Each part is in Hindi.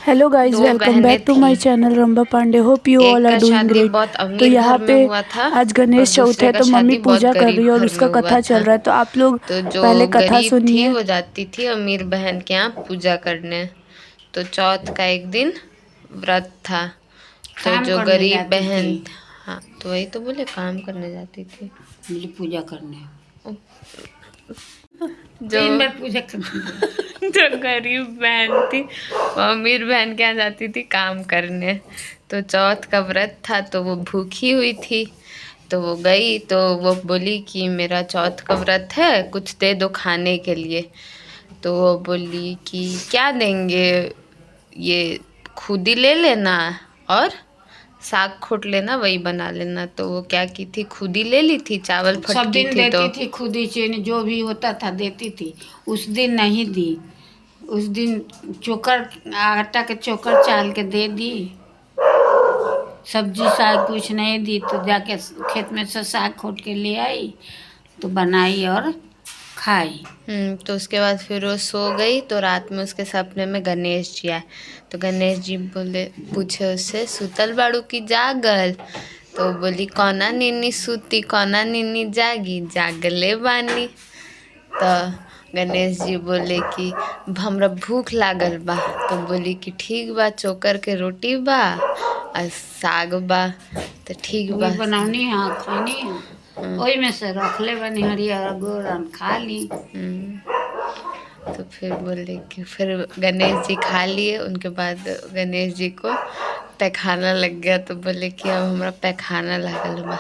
हेलो गाइज, दो वेलकम बहनें बैक टू माय थी। चैनल रंबा पांडे। होप यू एक ऑल आर का डूइंग शादी ग्रेट। बहुत तो अमीर घर यहाँ में पे हुआ था आज और गणेश चौथ दूसरे है, का तो मम्मी शादी बहुत पूजा कर रही गरीब है और घर में उसका हुआ कथा था। चल रहा है। तो आप लोग तो जो पहले कथा गरीब थी सुनिए। वो जाती थी अमीर बहन के यहाँ पूजा करने। तो चौथ का एक दिन व्रत था। तो काम जो करने गरीब जाती थी। बहन, हाँ तो वही तो बोले काम करने जाती थी। मुझे पूजा करने जो 3 बार पूजा करने जो गरीब बहन थी वो अमीर बहन के यहाँ जाती थी काम करने। तो चौथ का व्रत था तो वो भूखी हुई थी। तो वो गई तो वो बोली कि मेरा चौथ का व्रत है, कुछ दे दो खाने के लिए। तो वो बोली कि क्या देंगे, ये खुद ही ले लेना और साग खोट लेना, वही बना लेना। तो वो क्या की थी, खुद ही ले ली थी, चावल सब फटकी दिन थी तो देती थी, खुद ही चीनी जो भी होता था देती थी। उस दिन नहीं दी। उस दिन चोकर, आटा के चोकर चाल के दे दी। सब्जी साग कुछ नहीं दी। तो जाके खेत में से साग खोट के ले आई, तो बनाई और खाई। तो उसके बाद फिर वो सो गई। तो रात में उसके सपने में गणेश जी आए। तो गणेश जी बोले, पूछे उससे, सुतल बाड़ू की जागल। तो बोली, कौना नीनी सूती कौना नीनी जागी, जागले बानी। तो गणेश जी बोले कि हमरा भूख लागल बा। तो बोली कि ठीक बा, चोकर के रोटी बा और साग बा। तो ठीक वही बा। बनौनी है, खैनी है। वही में से रख ले बनी हरियर गोरन खा ली। तो फिर बोले कि फिर गणेश जी खा लिए। उनके बाद गणेश जी को पैखाना लग गया। तो बोले कि अब हमरा पैखाना लागल बा,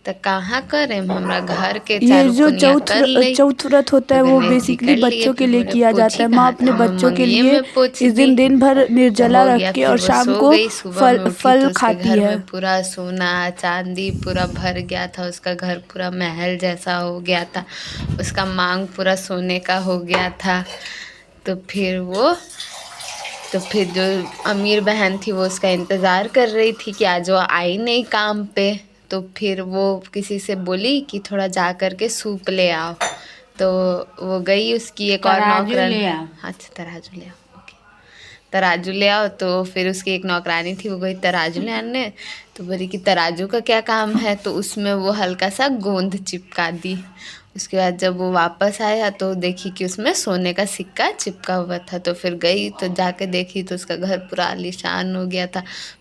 तो कहाँ करें, हमरा घर के ये चारू जो कोनिया कर ले। चौथ व्रत होता तो है वो गणेश जी बेसिकली कर लिए। बच्चों के फिर लिए बोले किया जाता पोछी है। माँ कहाँ, अपने तो हम बच्चों के मंगिए लिए में पोछ इस दी। दिन दिन भर तो निर्जला हो रख गया। के फिर और वो शाम सो को गई। सुबह फल में उठी फल तो उसके खाती घर है। में पूरा सोना चांदी पूरा भर गया था। उसका घर पूरा महल जैसा हो गया था। उसका मांग पूरा सोने का हो गया था। तो फिर जो अमीर बहन थी वो उसका इंतज़ार कर रही थी कि आज वो आई नहीं काम पे। तो फिर वो किसी से बोली कि थोड़ा जा कर के सूप ले आओ। तो वो गई, उसकी एक और तराजू नौकरान, ले आ। अच्छा तराजू ले आओ, ओके, तराजू ले आओ। तो फिर उसकी एक नौकरानी थी, वो गई तराजू ले आने। तो बोली कि तराजू का क्या काम है। तो उसमें वो हल्का सा गोंद चिपका दी। उसके बाद जब वो वापस आया तो देखी कि उसमें सोने का सिक्का चिपका हुआ था। तो फिर गई तो जाके देखी तो उसका घर पूरा आलीशान हो गया था,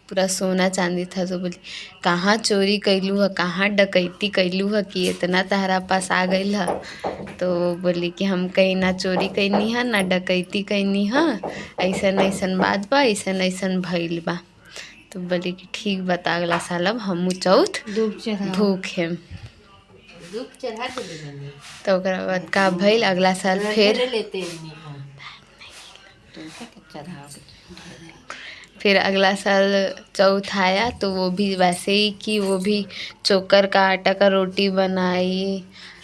पूरा सोना चांदी था। तो बोली, कहाँ चोरी कैलू है, कहाँ डकैती कैलू है कि इतना तहरा पास आ गई है। तो बोली कि हम कहीं ना चोरी कैनी है ना डकैती कैनी है, ऐसन ऐसन बात बा, ऐसन ऐसन भइल बा। तो बोली कि ठीक बता, अगला साल अब हमू चौथ दूध चढ़ाओ। भूखे। दूध चढ़ा के ले बनी। तो ओकरा बाद का भइल, अगला साल फिर लेते हैं। तो चढ़ाओ के फिर अगला साल चौथ आया तो वो भी वैसे ही कि वो भी चोकर का आटा का रोटी बनाई,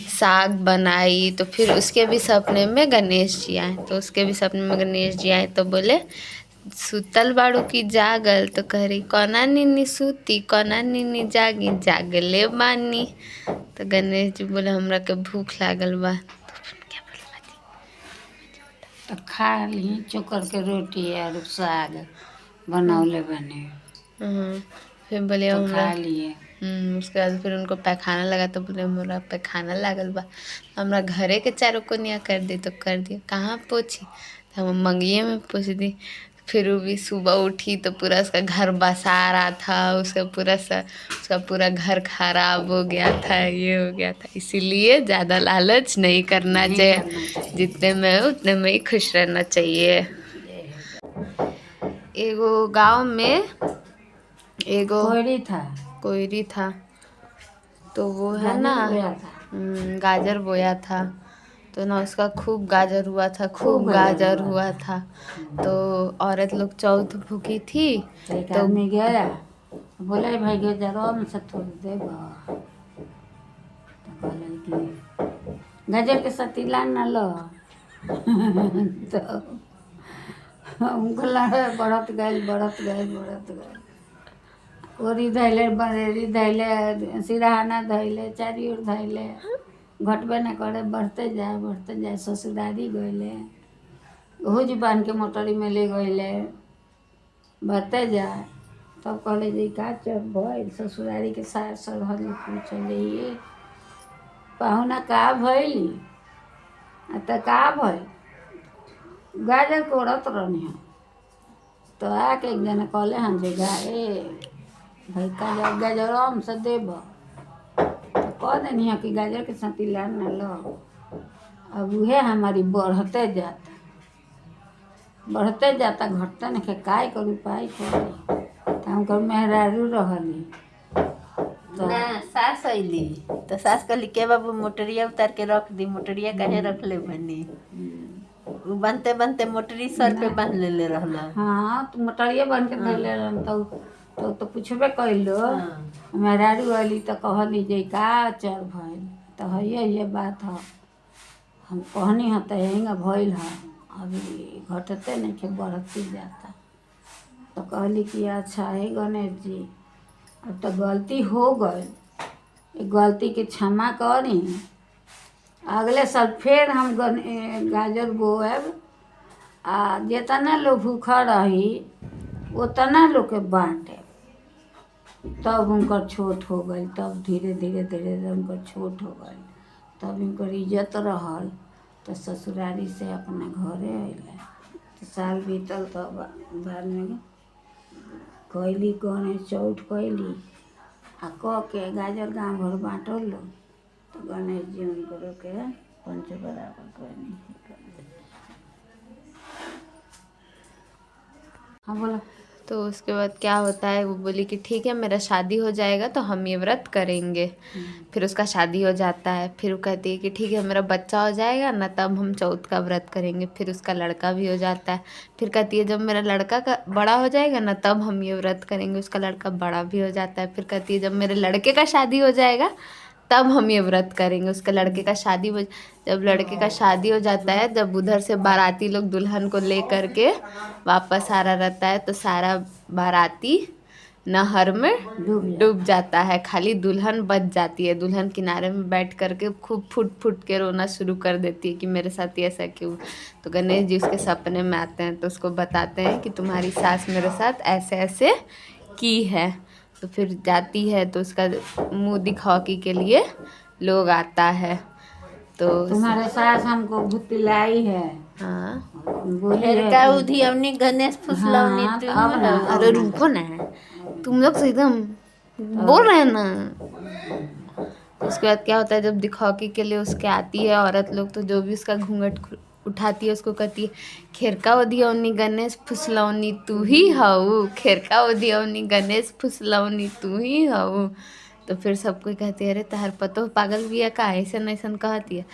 साग बनाई। तो फिर उसके भी सपने में गणेश जी आए। तो उसके भी सपने में गणेश जी आए तो बोले, सुतल बाड़ू की जागल। तो कह रही, कौना नीनी सूती कौना नीनी जागी, जागले बानी। तो गणेश जी बोले, हमरा के भूख लागल बा। तो फिर क्या बोले, तो खा ली चोकर के रोटी और साग बनौले बने। फिर बोले तो हमरा, खा लिए। उसके बाद फिर उनको पैखाना लगा। तो बोले, हमरा पैखाना लागल बा, हमरा घरे के चारों कोनिया कर दी। तो कर दिया, कहाँ पोछी, तो हम मंगिए में पोछ दी। फिर वो भी सुबह उठी तो पूरा उसका घर बसा रहा था, उसका पूरा घर खराब हो गया था, ये हो गया था। इसीलिए ज़्यादा लालच नहीं करना नहीं चाहिए, करना चाहिए। जितने में है उतने में ही खुश रहना चाहिए। एगो गांव में एगो कोयरी था। कोयरी था। तो वो है ना, गाजर बोया था। गाजर बोया था। तो ना उसका खूब गाजर हुआ था, खूब खूब गाजर हुआ हुआ था। तो औरत लोग चौथ भूखी थी। एक तो आदमी गया, बोले भाई गजरवा में से थोड़ी देबा। तो कहले कि गजर के सतीला न लो। तो उनका बढ़त गए बढ़त गए बढ़त गए। कोरी धैले, बरेरी धैले, सिरहाना धैले, चारी ओर धैले, घटबे न करे, बढ़ते जाए ससुरारी गइले। ओहो जी बांध के मोटरी में ले गइले। बढ़ते जाए। तब कहले जे का चल भइल ससुरारी के सार सरहली पूछल ये पाहुना का भइली त का भइल गाजर कोड़त रहनी हम तो आके एक जना कहले हम जे भाई गाजर हम से देब तो कह देनी है कि गाजर के सतीला न लो। अब उहे हमारी बढ़ते जाता घटते नहीं काय करू पाई करी तो हम कर मेहरारू रहली ना सास अइली तो सास कहली के बाबू मोटरिया उतार के रख दी। मोटरिया काहे रख ले बनी उ बनते बनते मोटरी सर पे बांध लेले रहला। हाँ तो मोटरिया बन के धैले रहन तो पूछबे कैलो मेहरारू अली तो कहली जे का चल भइल तो ये बात है हम कहनी है तो यहीं भइल है अभी घटते नहीं के बढ़ती जाता। तो कहली कि अच्छा है गणेश जी अब तो गलती हो गई गलती के क्षमा करी अगले साल फिर हम गाजर बोएब आ जितना लोग भूखा रही उतना लोग के बाँटे। तब उनकर छोट हो गई तब धीरे धीरे उनकर छोट हो गई तब उनकर इज्जत रहल तो ससुरारी से अपना घरे अइले तो साल बीतल तब बाद में कैली गणेश चौथ कैली आ कह के गाजर गाँव भर बाँटल लोग तो गणेश जी उनको के पंच बराबर करनी। हाँ बोलो। तो उसके बाद क्या होता है वो बोली कि ठीक है मेरा शादी हो जाएगा तो हम ये व्रत करेंगे। फिर उसका शादी हो जाता है फिर वो कहती है कि ठीक है मेरा बच्चा हो जाएगा ना तब हम चौथ का व्रत करेंगे। फिर उसका लड़का भी हो जाता है फिर कहती है जब मेरा लड़का का बड़ा हो जाएगा ना तब हम ये व्रत करेंगे। उसका लड़का बड़ा भी हो जाता है फिर कहती है जब मेरे लड़के का शादी हो जाएगा तब हम ये व्रत करेंगे। उसका लड़के का शादी जब लड़के का शादी हो जाता है जब उधर से बाराती लोग दुल्हन को ले करके वापस आ रहा रहता है तो सारा बाराती नहर में डूब जाता है खाली दुल्हन बच जाती है। दुल्हन किनारे में बैठ करके खूब फुट के रोना शुरू कर देती है कि मेरे साथ ऐसा क्यों। तो गणेश जी उसके सपने में आते हैं तो उसको बताते हैं कि तुम्हारी सास मेरे साथ ऐसे ऐसे की है। तो फिर जाती है तो उसका मुंह दिखावकी के लिए लोग आता है तो तुम्हारे सास हमको भुतलाई है। हाँ बोली फिर है का कि- उधियवनी गणेश फुसलवनी हाँ, तुम अब ना, हो। अरे रुको ना तुम लोग से एकदम बोल रहे हैं ना। तो उसके बाद क्या होता है जब दिखावकी के लिए उसके आती है औरत लोग तो जो भी उसका घूंघट उठाती है उसको कहती है खेरका ओधियवनी गणेश फुसलवनी तू ही हऊ। खेरका ओधियवनी गणेश फुसलवनी तू ही हऊ। तो फिर सब कोई कहती है अरे तहर पतो पागल भी है का ऐसन ऐसन कहती है।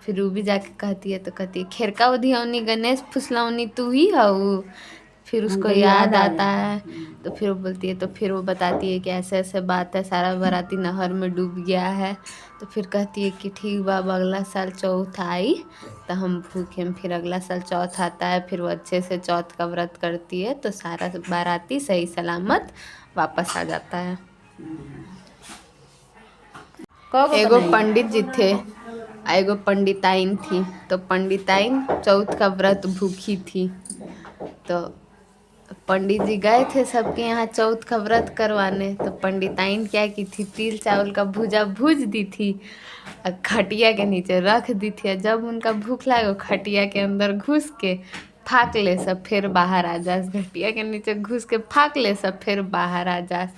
फिर वो भी जाके कहती है तो कहती है खेरका ओधियवनी गणेश फुसलवनी तू ही हऊ। फिर उसको हमको याद याद आता है तो फिर वो बोलती है तो फिर वो बताती है कि ऐसे ऐसे बात है सारा बाराती नहर में डूब गया है। तो फिर कहती है कि ठीक बा अब अगला साल चौथ आई तो हम भूखे। फिर अगला साल चौथ आता है फिर वो अच्छे से चौथ का व्रत करती है तो सारा बाराती सही सलामत वापस आ जाता है। एगो पंडित जी थे एगो पंडिताइन थी। तो पंडिताइन चौथ का व्रत भूखी थी। तो पंडित जी गए थे सबके यहाँ चौथ का व्रत करवाने। तो पंडिताइन क्या की थी तिल चावल का भुजा भूज दी थी और खटिया के नीचे रख दी थी। जब उनका भूख लगे वो खटिया के अंदर घुस के फाँक ले सब फिर बाहर आ जास। खटिया के नीचे घुस के फाँक ले सब फिर बाहर आ जास।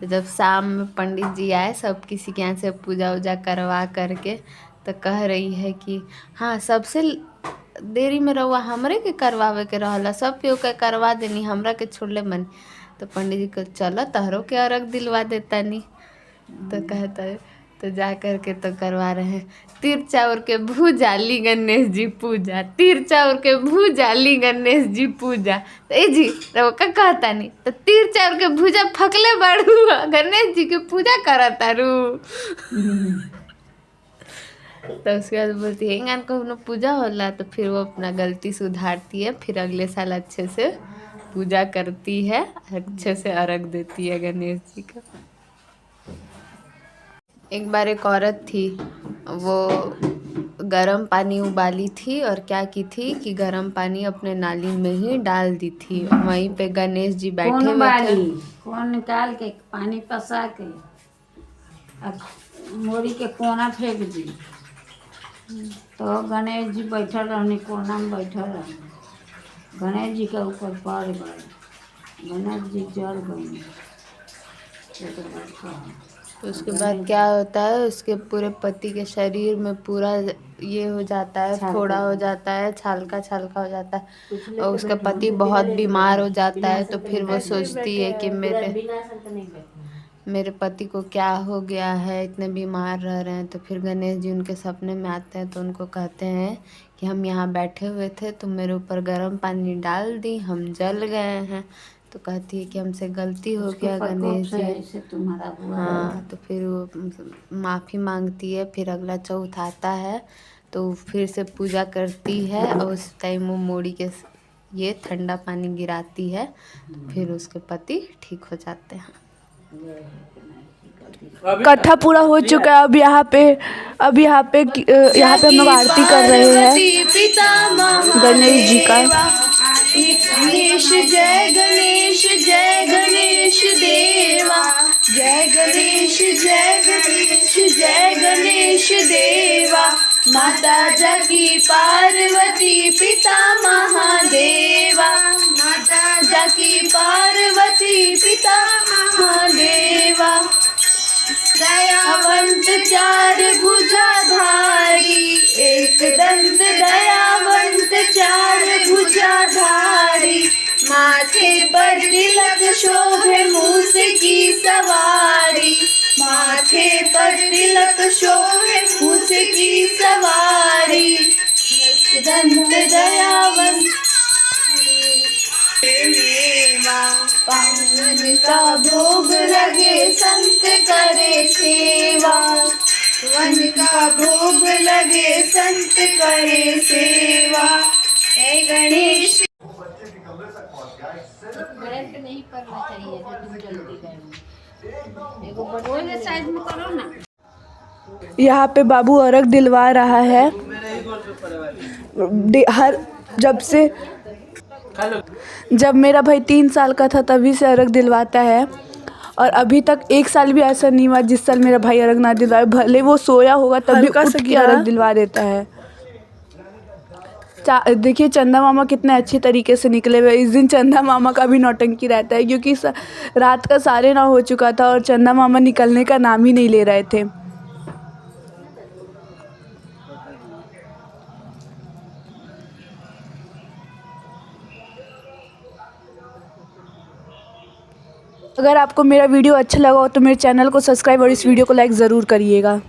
तो जब शाम में पंडित जी आए सब किसी के यहाँ से पूजा वूजा करवा करके तो कह रही है कि हाँ सबसे देरी में रहुआ हमरे के करवावे के रहला सब केहू के करवा देनी हमरा के छोड़ले मन। तो पंडित जी को चलो तहरो के अर्घ दिलवा देता नी। तो कहता है तो जा कर के तो करवा रहे हैं तीर चाउर के भूजा ली गणेश जी पूजा। तीर चाउर के भूजा ली गणेश जी पूजा। तो ए जी रहो का कहता नहीं तो तीर चाउर के भूजा फकले बाड़ू गणेश जी के पूजा करता रू। तो उसके बाद बोलती है इंगान को पूजा होला। तो फिर वो अपना गलती सुधारती है फिर अगले साल अच्छे से पूजा करती है अच्छे से अर्घ देती है गणेश जी का। एक बार एक औरत थी वो गरम पानी उबाली थी और क्या की थी कि गरम पानी अपने नाली में ही डाल दी थी। वहीं पे गणेश जी बैठे कौन हुए थे। बाली कौन निकाल के पानी पसा के अब मोरी के कोना फेंक दी। तो गणेश जी बैठल रहनी, कोना में बैठल रहनी, गणेश जी के ऊपर पड़ गए, गणेश जी जल गए। उसके बाद क्या होता है, उसके पूरे पति के शरीर में पूरा ये हो जाता है, फोड़ा हो जाता है, छालका छालका हो जाता है और उसका पति बहुत बीमार हो जाता है। तो फिर वो सोचती है कि मेरे पति को क्या हो गया है, इतने बीमार रह रहे हैं। तो फिर गणेश जी उनके सपने में आते हैं तो उनको कहते हैं कि हम यहाँ बैठे हुए थे, तुम मेरे ऊपर गर्म पानी डाल दी, हम जल गए हैं। तो कहती है कि हमसे गलती हो गया गणेश जी। तुम्हारा हुआ। हाँ, तो फिर वो माफ़ी मांगती है। फिर अगला चौथ आता है तो फिर से पूजा करती है और उस टाइम वो मोड़ी के ये ठंडा पानी गिराती है। तो फिर उसके पति ठीक हो जाते हैं। कथा पूरा हो चुका है। अब यहाँ पे हम लोग आरती कर रहे हैं गणेश जी का। गणेश जय गणेश जय गणेश देवा, जय गणेश जय गणेश जय गणेश देवा। माता जाकी पार्वती पिता महादेवा, माता जाकी पार्वती पिता महादेवा। दयावंत चार भुजाधारी, एक दंत दयावंत चार भुजाधारी। माथे पर तिलक शोभे मूस की सवारी, माथे पर तिलक शोभे मूस की सवारी। एक दंत दयावंत पावन का भोग लगे संत करे सेवा, वन का भोग लगे संत करे सेवा। जय गणेश। नहीं करना चाहिए जो तुम जल्दी गए। ओले साइड में करो ना। यहाँ पे बाबू अर्घ दिलवा रहा है। जब मेरा भाई 3 साल का था तभी से अर्घ दिलवाता है और अभी तक 1 साल भी ऐसा नहीं हुआ जिस साल मेरा भाई अर्घ ना दिलवाए। भले वो सोया होगा तभी उठ के अर्घ दिलवा देता है। देखिए चंदा मामा कितने अच्छे तरीके से निकले हुए। इस दिन चंदा मामा का भी नौटंकी रहता है क्योंकि रात का 9:30 हो चुका था और चंदा मामा निकलने का नाम ही नहीं ले रहे थे। अगर आपको मेरा वीडियो अच्छा लगा हो तो मेरे चैनल को सब्सक्राइब और इस वीडियो को लाइक ज़रूर करिएगा।